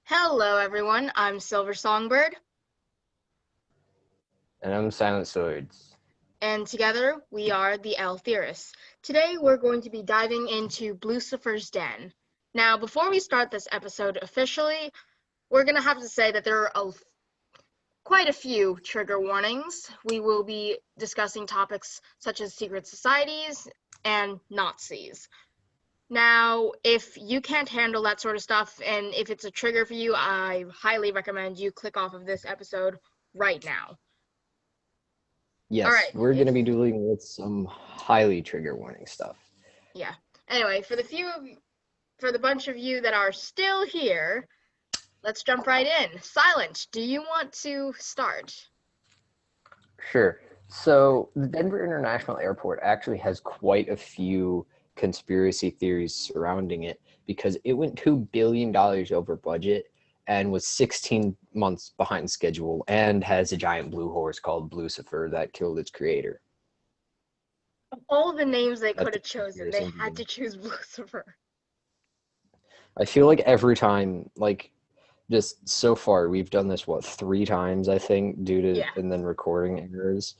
Hello everyone, I'm SilverSongbird, And I'm SilentSwords. and together we are the L Theorists. Today we're going to be diving into Blucifer's Den. Now, before we start this episode officially, we're going to have to say that there are quite a few trigger warnings. We will be discussing topics such as secret societies and Nazis. Now, if you can't handle that sort of stuff, and if it's a trigger for you, I highly recommend you click off of this episode right now. All Yes, right, we're going to be dealing with some highly trigger warning stuff. yeah. Anyway, for the bunch of you that are still here, let's jump right in. Silent, do you want to start? Sure. So, the Denver International Airport actually has quite a few conspiracy theories surrounding it because it went $2 billion over budget and was 16 months behind schedule and has a giant blue horse called Blucifer that killed its creator. Of all the names they could That's have chosen, they had to choose Blucifer. I feel like every time, just so far, we've done this, what, 3 times, I think, due to, Yeah. and then recording errors.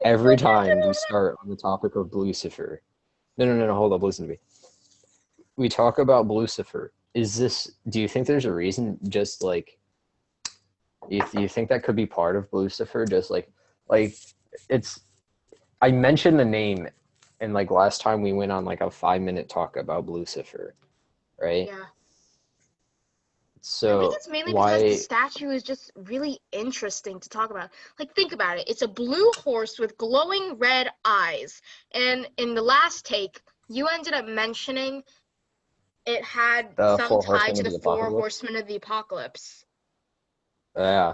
Every time we start on the topic of Blucifer. No, hold up, listen to me. We talk about Blucifer. Do you think there's a reason, just like, you think that could be part of Blucifer? Just it's, I mentioned the name, and like last time we went on like a 5-minute talk about Blucifer, right? Yeah. I think So it's mainly because the why? statue is just really interesting to talk about. Like, think about it. It's a blue horse with glowing red eyes. And in the last take, you ended up mentioning it had The some Four tie Horsemen to of the the four Apocalypse? horsemen of the apocalypse. Yeah.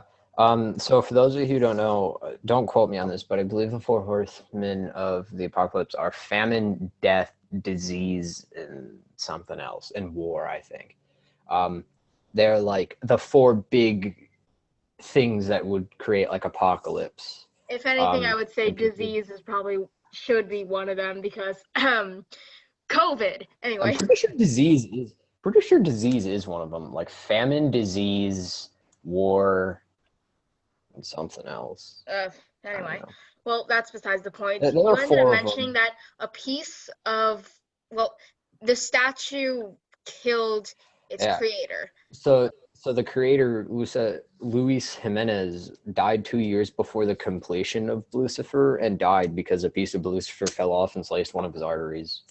So for those of you who don't know, don't quote me on this, but I believe the Four Horsemen of the Apocalypse are famine, death, disease, and something else, and war, I think. They're like the four big things that would create like apocalypse. If anything, I would say And people, disease is probably should be one of them because COVID. I'm Anyway, pretty sure disease is one of them, like famine, disease, war, and something else. uh, I don't anyway. know. Well, that's besides the point. There You are ended up four of mentioning them. that a piece of the statue killed its Yeah. creator. So the creator Luis Jimenez died 2 years before the completion of Lucifer and died because a piece of Lucifer fell off and sliced one of his arteries,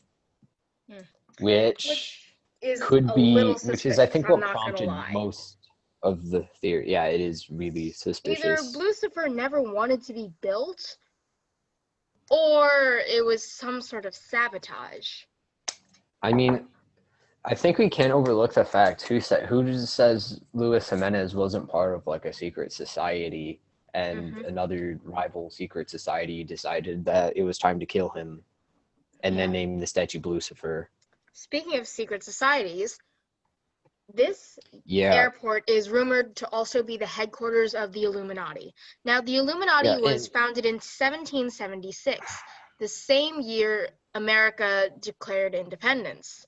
Hmm. which Which is could a little be, which is I suspicious, think I'm what not gonna prompted lie. most of the theory. Yeah, it is really Either suspicious. Blucifer never wanted to be built, or it was some sort of sabotage. I mean, I think we can't overlook the fact who says Luis Jimenez wasn't part of like a secret society and Mm-hmm. another rival secret society decided that it was time to kill him and then Yeah. named the statue Blucifer. Speaking of secret societies, this Yeah, airport is rumored to also be the headquarters of the Illuminati. Now, the yeah, Illuminati was founded in 1776, the same year America declared independence.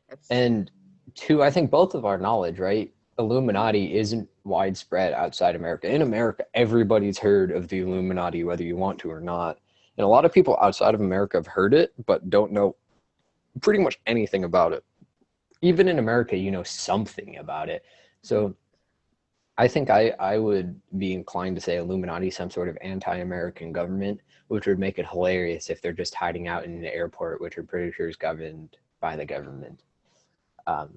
That's and to I think both of our knowledge, right? Illuminati isn't widespread outside America. In America, everybody's heard of the Illuminati, whether you want to or not. And a lot of people outside of America have heard it, but don't know pretty much anything about it. Even in America, you know something about it. So I think I would be inclined to say Illuminati, some sort of anti-American government, which would make it hilarious if they're just hiding out in an airport, which I'm pretty sure is governed by the government. Um,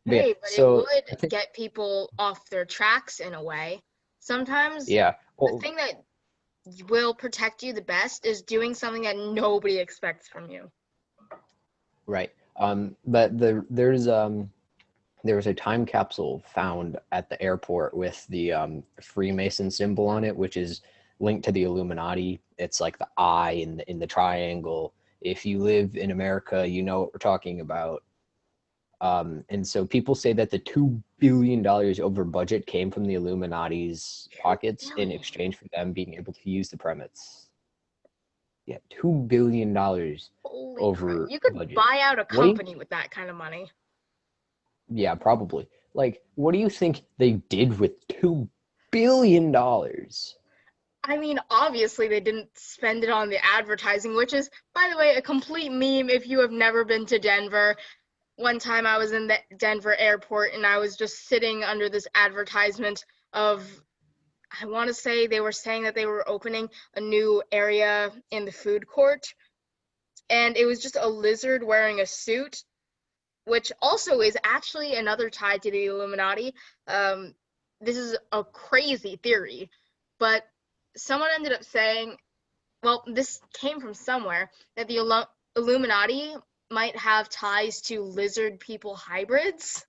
but yeah, hey, but it so I would think, get people off their tracks in a way. Sometimes yeah, the well, thing that will protect you the best is doing something that nobody expects from you. right. But there was a time capsule found at the airport with the Freemason symbol on it, which is linked to the Illuminati. It's like the eye in the triangle. If you live in America, you know what we're talking about. And so people say that the $2 billion over budget came from the Illuminati's Two pockets in billion. exchange for them being able to use the premise. Yeah, $2 billion Holy crap. over You could budget. buy out a What do you? company with that kind of money. Yeah, probably. Like, what do you think they did with $2 billion? I mean, obviously they didn't spend it on the advertising, which is, by the way, a complete meme if you have never been to Denver. One time I was in the Denver airport and I was just sitting under this advertisement of, I want to say they were saying that they were opening a new area in the food court, and it was just a lizard wearing a suit, which also is actually another tie to the Illuminati. This is a crazy theory, but someone ended up saying, well, this came from somewhere, that the Illuminati might have ties to lizard people hybrids.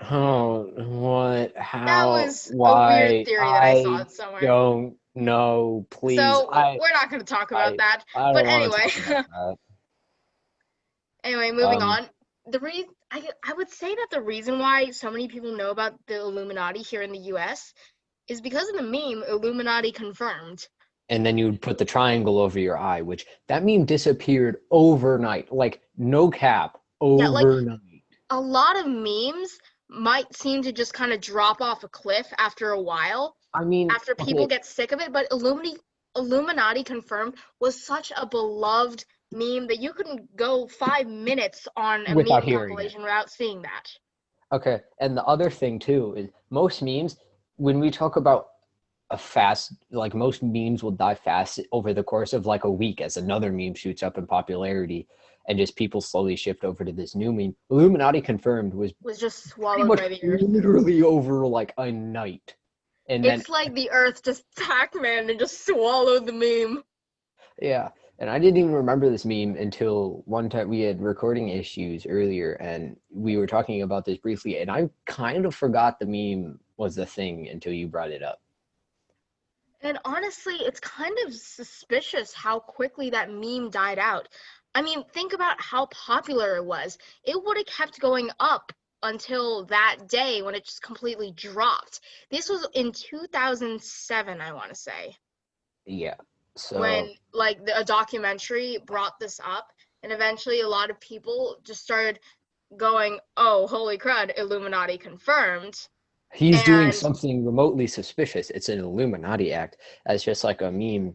Oh, what? That How? was a weird Why? theory that I saw I somewhere. don't know. Please, So we're not going to talk about I, that. I But don't want to anyway, talk about that. anyway, moving Um, on. The reason I would say that the reason why so many people know about the Illuminati here in the U.S. is because of the meme Illuminati confirmed. and then you'd put the triangle over your eye, which that meme disappeared overnight. Like, no cap, Yeah, like overnight. a lot of memes might seem to just kind of drop off a cliff after a while, I mean, after people okay, get sick of it, but Illuminati confirmed was such a beloved meme that you couldn't go 5 minutes on a without meme hearing it. compilation without seeing that. Okay, and the other thing too is most memes, when we talk about a fast, like most memes will die fast over the course of like a week as another meme shoots up in popularity and just people slowly shift over to this new meme. Illuminati confirmed was Was just pretty swallowed much by the earth. literally over like a night. And then, It's like the earth just Pac-Man and just swallowed the meme. yeah, and I didn't even remember this meme until one time we had recording issues earlier and we were talking about this briefly and I kind of forgot the meme was the thing until you brought it up. And honestly, it's kind of suspicious how quickly that meme died out. I mean, think about how popular it was. It would have kept going up until that day when it just completely dropped. This was in 2007, I want to say, Yeah. when So like a documentary brought this up, and eventually a lot of people just started going, "Oh, holy crud, Illuminati confirmed." he's doing And something remotely suspicious. It's an Illuminati act. As just like a meme.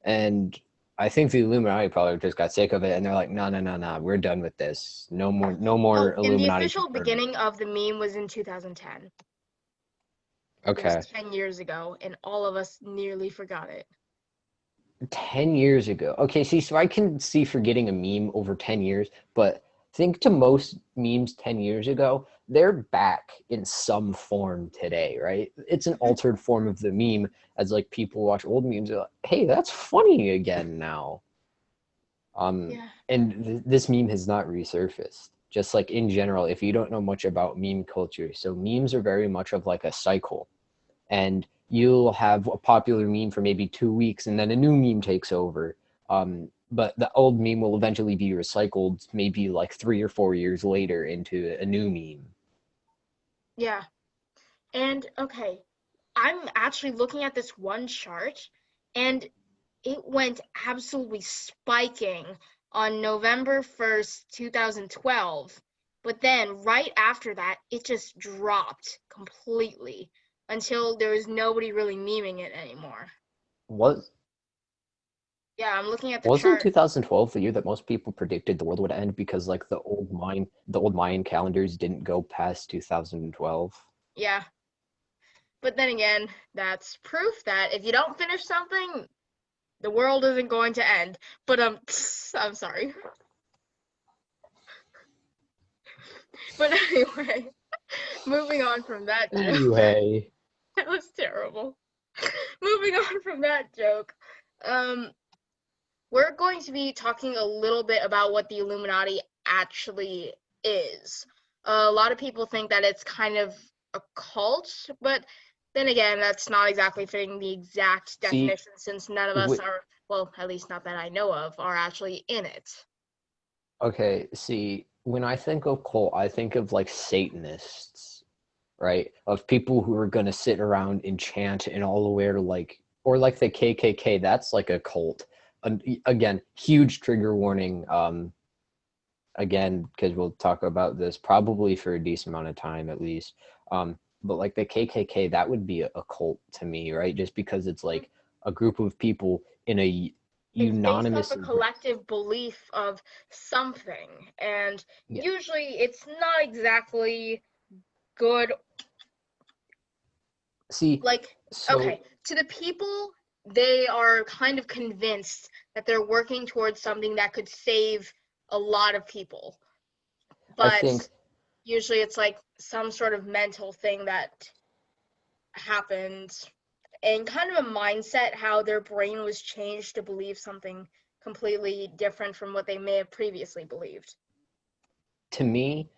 And I think the Illuminati probably just got sick of it and they're like, no, no, no, no, we're done with this. No more, no oh, more and the Illuminati official confirming. beginning of the meme was in 2010. It was Okay. 10 years ago, and all of us nearly forgot it. 10 years ago. Okay, see, so I can see forgetting a meme over 10 years, but think to most memes 10 years ago, they're back in some form today, right? It's an Mhm. altered form of the meme as like people watch old memes, they're like, hey, that's funny again now. Yeah. And this meme has not resurfaced. Just like in general, if you don't know much about meme culture, so memes are very much of like a cycle and you'll have a popular meme for maybe 2 weeks and then a new meme takes over. But the old meme will eventually be recycled maybe like 3 or 4 years later into a new meme. Yeah. And okay, I'm actually looking at this one chart, and it went absolutely spiking on November 1st, 2012. But then right after that, it just dropped completely until there was nobody really memeing it anymore. Was Yeah, I'm looking at the wasn't chart. 2012 the year that most people predicted the world would end because like the old Mayan calendars didn't go past 2012? Yeah. But then again, that's proof that if you don't finish something, the world isn't going to end. But I'm sorry. But anyway, moving on from that joke. Anyway, That was terrible. Moving on from that joke. Um, we're going to be talking a little bit about what the Illuminati actually is. A lot of people think that it's kind of a cult, but then again, that's not exactly fitting the exact see, definition since none of us w- are, well, at least not that I know of, are actually in it. okay, see, when I think of cult, I think of like Satanists, right? Of people who are gonna sit around and chant and all the way to like, or like the KKK. That's like a cult. Again, huge trigger warning. again, because we'll talk about this probably for a decent amount of time at least. But like the KKK, that would be a cult to me, right? Just because it's like a group of people in a It's based off a unanimous agreement. collective belief of something, and Yeah. usually it's not exactly good. See, Like, so okay, to the people, they are kind of convinced that they're working towards something that could save a lot of people. I But think usually it's like some sort of mental thing that happened and kind of a mindset how their brain was changed to believe something completely different from what they may have previously believed. to me,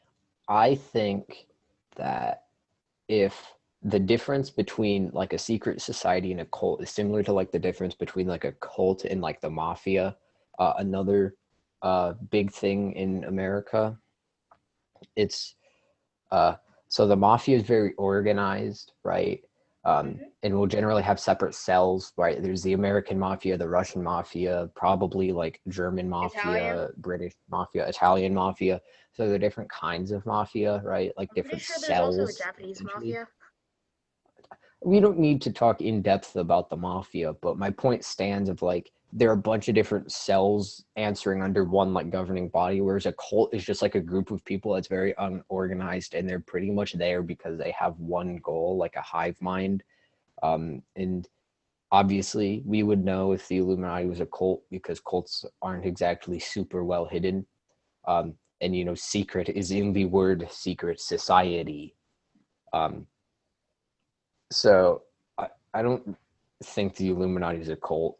I think that if the difference between like a secret society and a cult is similar to like the difference between like a cult and like the mafia, another big thing in America, it's uh, so the mafia is very organized, right? Mm-hmm. And will generally have separate cells, right? There's the American mafia, the Russian mafia, probably like German Italian. mafia, British mafia, Italian mafia. So there are different kinds of mafia, right? Like I'm pretty different sure there's also a cells, Japanese essentially. mafia. We don't need to talk in depth about the mafia, but my point stands of like there are a bunch of different cells answering under one like governing body, whereas a cult is just like a group of people that's very unorganized and they're pretty much there because they have one goal, like a hive mind. And obviously, we would know if the Illuminati was a cult because cults aren't exactly super well hidden. And you know, secret is in the word secret society. Um, So I don't think the Illuminati is a cult.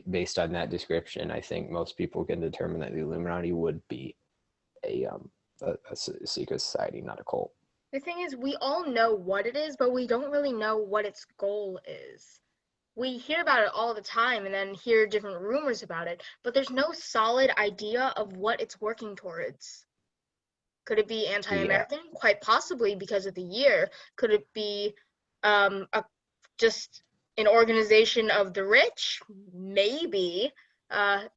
Based on that description, I think most people can determine that the Illuminati would be a secret society, not a cult. The thing is, we all know what it is, but we don't really know what its goal is. We hear about it all the time and then hear different rumors about it, but there's no solid idea of what it's working towards. Could it be Yeah, anti-American? Quite possibly because of the year. Could it be just an organization of the rich? Maybe.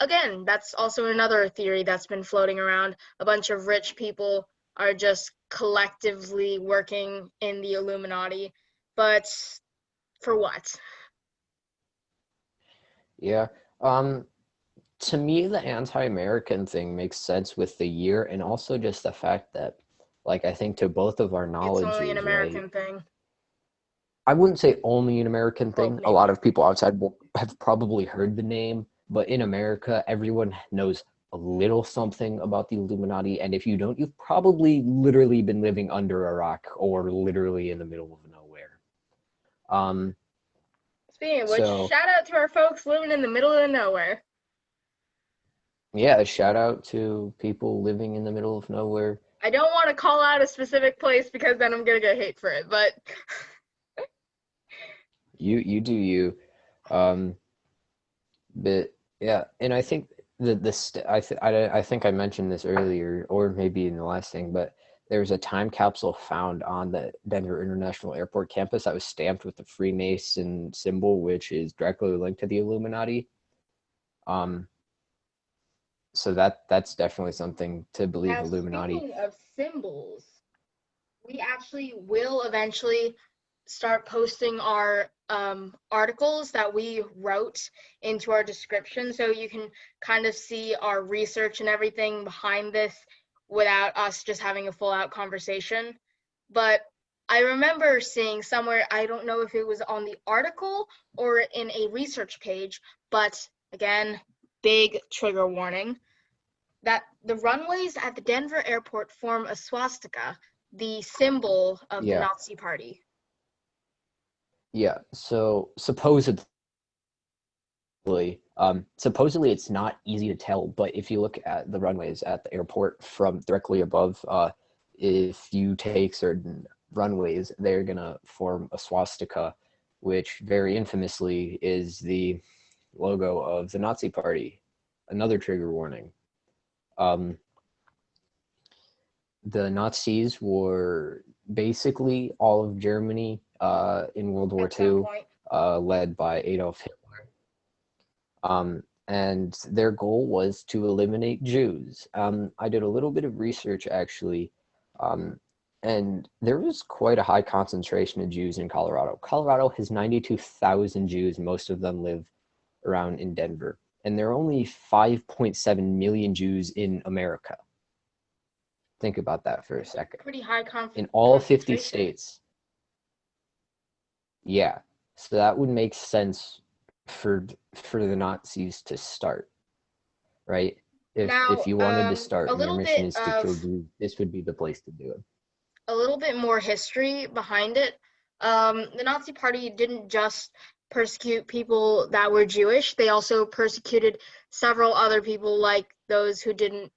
Again, that's also another theory that's been floating around. A bunch of rich people are just collectively working in the Illuminati. But for what? yeah. Um, to me, the anti-American thing makes sense with the year, and also just the fact that, like, I think to both of our It's only an knowledges, right? American thing. I wouldn't say only an American Well, thing. A maybe. lot of people outside will have probably heard the name, but in America, everyone knows a little something about the Illuminati. And if you don't, you've probably literally been living under a rock or literally in the middle of nowhere. Um, Speaking of which, so shout out to our folks living in the middle of nowhere. yeah, shout out to people living in the middle of nowhere. I don't want to call out a specific place because then I'm gonna get hate for it, but You do you. Um, but yeah, and I think I think I mentioned this earlier, or maybe in the last thing, but there was a time capsule found on the Denver International Airport campus that was stamped with the Freemason symbol, which is directly linked to the Illuminati. Um, so that's definitely something to believe now Illuminati. speaking of symbols, we actually will eventually start posting our articles that we wrote into our description so you can kind of see our research and everything behind this without us just having a full out conversation. But I remember seeing somewhere, I don't know if it was on the article or in a research page, but again, big trigger warning, that the runways at the Denver airport form a swastika, the symbol of the Yeah, Nazi Party. yeah. So supposedly it's not easy to tell, but if you look at the runways at the airport from directly above, if you take certain runways, they're gonna form a swastika, which very infamously is the logo of the Nazi Party. Another trigger warning. Um, the Nazis were basically all of Germany in World War At some II, point. led by Adolf Hitler. and their goal was to eliminate Jews. I did a little bit of research actually, and there was quite a high concentration of Jews in Colorado. Colorado has 92,000 Jews. Most of them live around in Denver, and there are only 5.7 million Jews in America. Think about that for a second. Pretty high In all 50 concentration. states. Yeah. So that would make sense for the Nazis to start, right? If Now, you wanted to start a and your little mission bit is to kill of Jews, this would be the place to do it. a little bit more history behind it. The Nazi Party didn't just persecute people that were Jewish, they also persecuted several other people, like those who didn't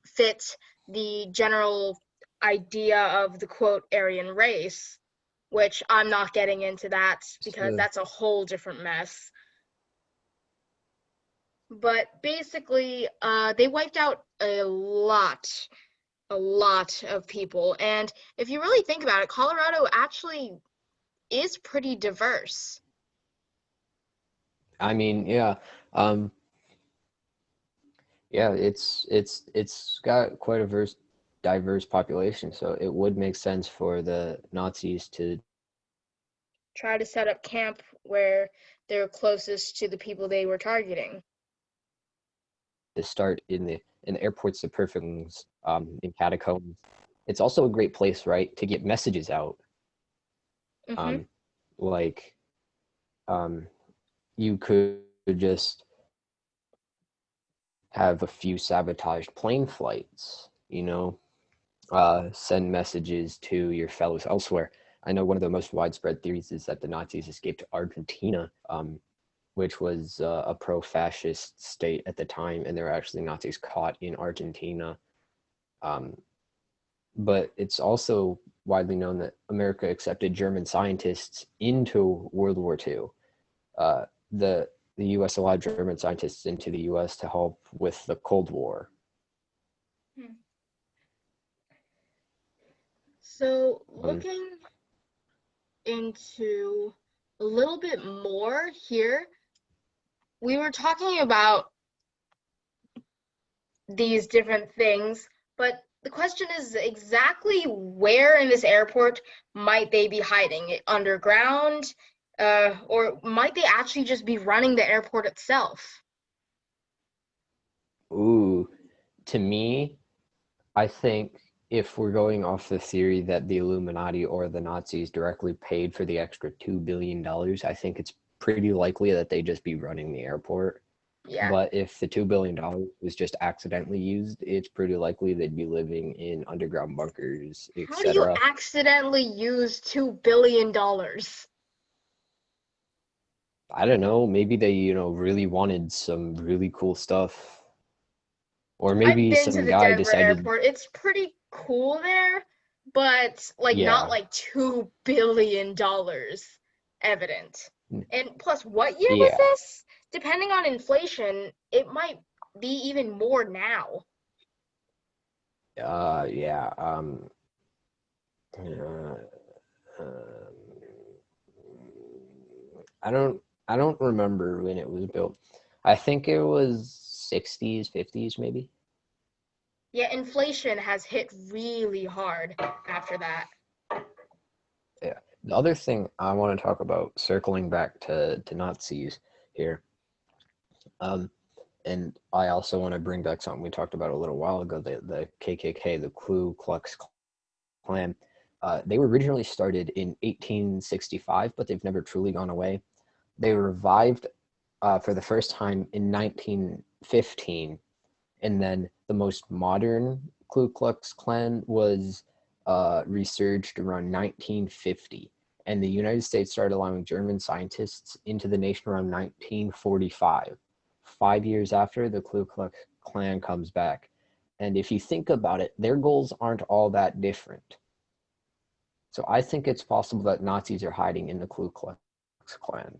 fit the general idea of the quote Aryan race, which I'm not getting into that because So, that's a whole different mess. But basically, they wiped out a lot of people. And if you really think about it, Colorado actually is pretty diverse. I mean, yeah, um, yeah, it's got quite a diverse population, so it would make sense for the Nazis to Try to set up camp where they're closest to the people they were targeting. start in the airports, the perfect ones, in catacombs. It's also a great place, right, to get messages out. Mm-hmm. Um, like, um, you could just have a few sabotaged plane flights, send messages to your fellows elsewhere. I know one of the most widespread theories is that the Nazis escaped to Argentina, which was a pro-fascist state at the time, and there were actually Nazis caught in Argentina. Um, but it's also widely known that America accepted German scientists into World War II. Uh, the U.S. allowed German scientists into the U.S. to help with the Cold War. So, Um, looking into a little bit more here, we were talking about these different things, but the question is exactly where in this airport might they be hiding? Underground? Or might they actually just be running the airport itself? ooh, to me, I think if we're going off the theory that the Illuminati or the Nazis directly paid for the extra $2 billion, I think it's pretty likely that they just be running the airport. Yeah. But if the $2 billion was just accidentally used, it's pretty likely they'd be living in underground bunkers, How do you etc. accidentally use $2 billion? I don't know. Maybe they, really wanted some really cool stuff, or I've maybe been to some the guy Denver decided, airport. It's pretty cool there, but like not yeah, like $2 billion evident. And plus, what year was yeah, this? Depending on inflation, it might be even more now. yeah. Uh, um, I don't, I don't remember when it was built. I think it was 60s, 50s, maybe. Yeah, inflation has hit really hard after that. Yeah. The other thing I want to talk about, circling back to Nazis here, um, and I also want to bring back something we talked about a little while ago, the KKK, the Ku Klux Klan. They were originally started in 1865, but they've never truly gone away. They were revived for the first time in 1915, and then the most modern Ku Klux Klan was resurged around 1950. And the United States started allowing German scientists into the nation around 1945, 5 years after the Ku Klux Klan comes back. And if you think about it, their goals aren't all that different. So I think it's possible that Nazis are hiding in the Ku Klux Klan.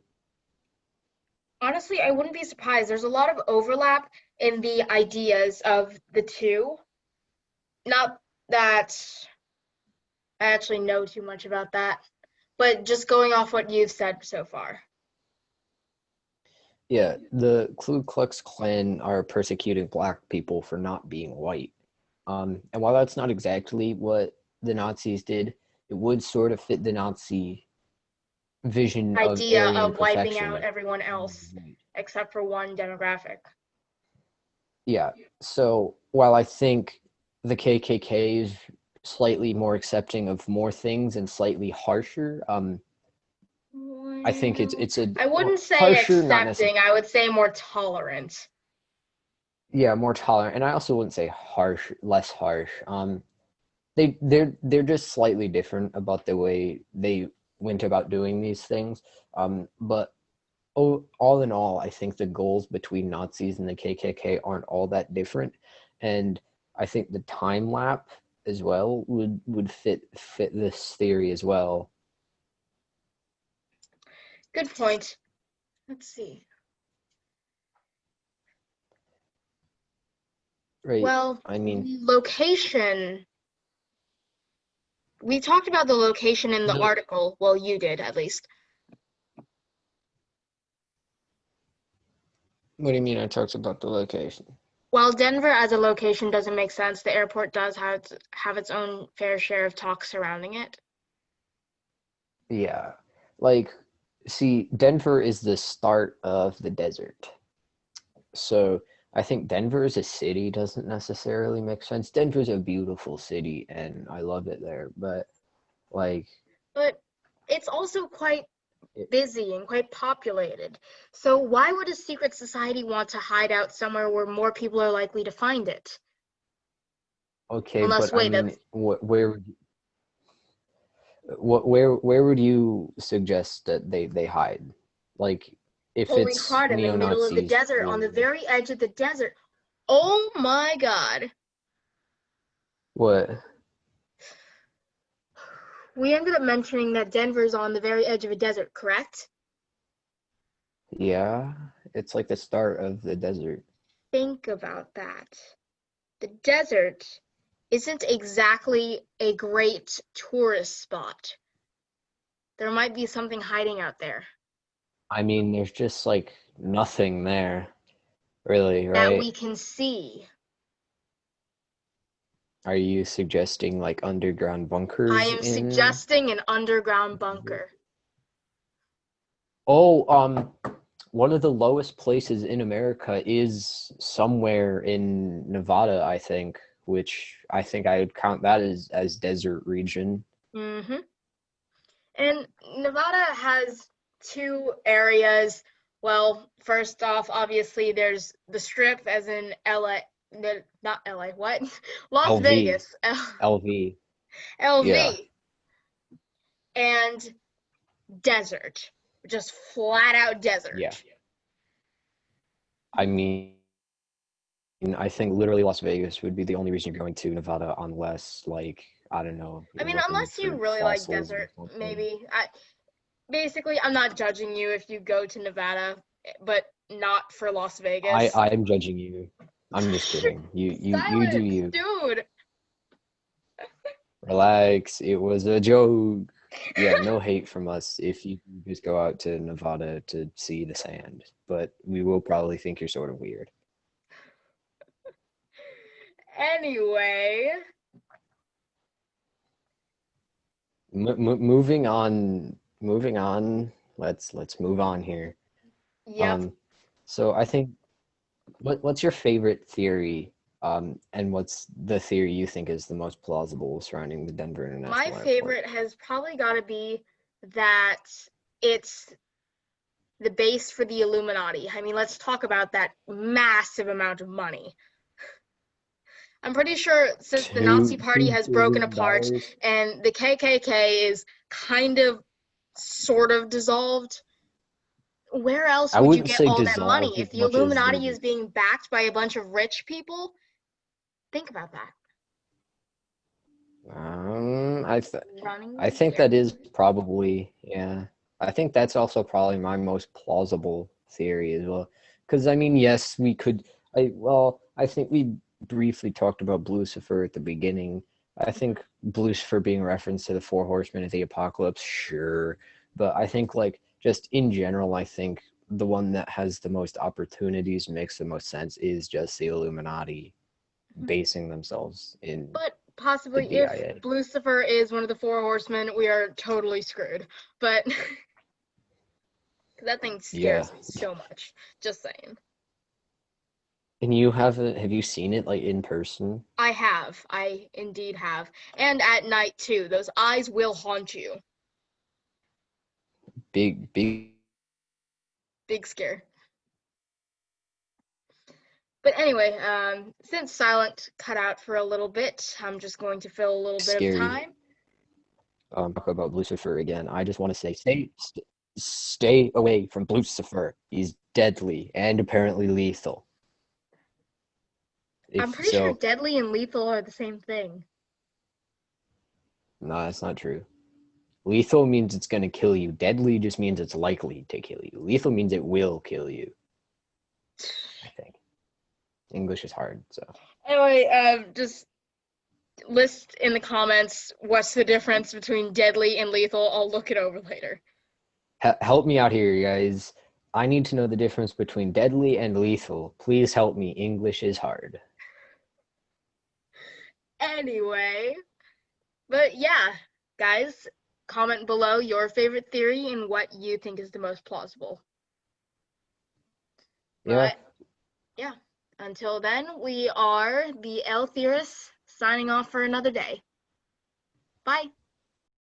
Honestly, I wouldn't be surprised. There's a lot of overlap in the ideas of the two. Not that I actually know too much about that, but just going off what you've said so far. Yeah, the Ku Klux Klan are persecuting black people for not being white. And while that's not exactly what the Nazis did, it would sort of fit the Nazi vision of Idea Aryan of wiping out perfection. everyone else except for one demographic. Yeah. So while I think the KKK is slightly more accepting of more things and slightly harsher, I think Well, it's a I wouldn't say harsher, not necessarily. accepting, I would say more tolerant. Yeah, more tolerant, and I also wouldn't say harsh, less harsh. They're just slightly different about the way they went about doing these things. But all in all, I think the goals between Nazis and the KKK aren't all that different, and I think the time lapse as well would fit this theory as well. Good point. Let's see. Right. Well, I mean, location. We talked about the location in the the article. Well, you did at least. what do you mean I talked about the location? While Denver as a location doesn't make sense, the airport does have its own fair share of talk surrounding it. Yeah. Like, see, Denver is the start of the desert. So I think Denver as a city doesn't necessarily make sense. Denver's a beautiful city and I love it there, but like But it's also quite it, busy and quite populated. So why would a secret society want to hide out somewhere where more people are likely to find it? okay, Unless, but I wait, mean, that's where would you suggest that they hide? Like if holy it's crud, in the middle of the neo-Nazis desert, on the or very edge of the desert. Oh my God. what? We ended up mentioning that Denver's on the very edge of a desert, correct? Yeah, it's like the start of the desert. Think about that. The desert isn't exactly a great tourist spot. There might be something hiding out there I mean, there's just like nothing there, really, that right? we can see. Are you suggesting like underground I bunkers am in? suggesting an underground bunker. Oh, one of the lowest places in America is somewhere in Nevada, I think, which I think I would count that as desert region. Mm-hmm. And Nevada has two areas. Well, first off, obviously, there's the Strip, as in LA, not LA, what? Las LV, Vegas, LV. Yeah. LV, and desert, just flat out Yeah. desert. I mean, I think literally Las Vegas would be the only reason you're going to Nevada unless like, I don't know, I you're mean, looking unless you for really like fossils or desert, something. maybe. Basically, I'm not judging you if you go to Nevada, but not for Las Vegas. I'm judging you. I'm just kidding. You do Silence, you. dude. Relax. It was a joke. Yeah, no hate from us if you just go out to Nevada to see the sand, but we will probably think you're sort of weird. Anyway, Moving on, moving on. Let's move on here. yep. Um, so I think what's your favorite theory? And what's the theory you think is the most plausible surrounding the Denver My International Airport? favorite has probably got to be that it's the base for the Illuminati. I mean, let's talk about that massive amount of money. I'm pretty sure since the Nazi Party Two has broken billion apart dollars. and the KKK is kind of, sort of dissolved, where else I would you wouldn't get say all that dissolved money? If as the much as Illuminati they're is being backed by a bunch of rich people, think about that. Um, I th I Running the think that is airport. probably, yeah. I think that's also probably my most plausible theory as well. Because I mean, yes, we could. I think we briefly talked about Blucifer at the beginning. I think Blucifer being referenced to the four horsemen of the apocalypse, sure. But I think like just in general, I think the one that has the most opportunities, makes the most sense, is just the Illuminati basing themselves in But the possibly if DIA. Blucifer is one of the four horsemen, we are totally screwed. But that thing Yeah. scares me so much. Just saying. And you have you seen it like in person? I have. I indeed have. And at night too. Those eyes will haunt you. Big Big scare. But anyway, since Silent cut out for a little bit, I'm just going to fill a little bit of scary. time. Talk about Lucifer again. I just want to say, stay away from Blucifer. He's deadly and apparently lethal. I'm If pretty sure so, deadly and lethal are the same thing. no, that's not true. Lethal means it's going to kill you. Deadly just means it's likely to kill you. Lethal means it will kill you, I think. English is hard, so. Anyway, just list in the comments what's the difference between deadly and lethal. I'll look it over later. Help me out here, guys. I need to know the difference between deadly and lethal. Please help me. English is hard. Anyway, but yeah, guys, comment below your favorite theory and what you think is the most plausible. Yeah. But yeah, until then, we are the L Theorists signing off for another day. Bye.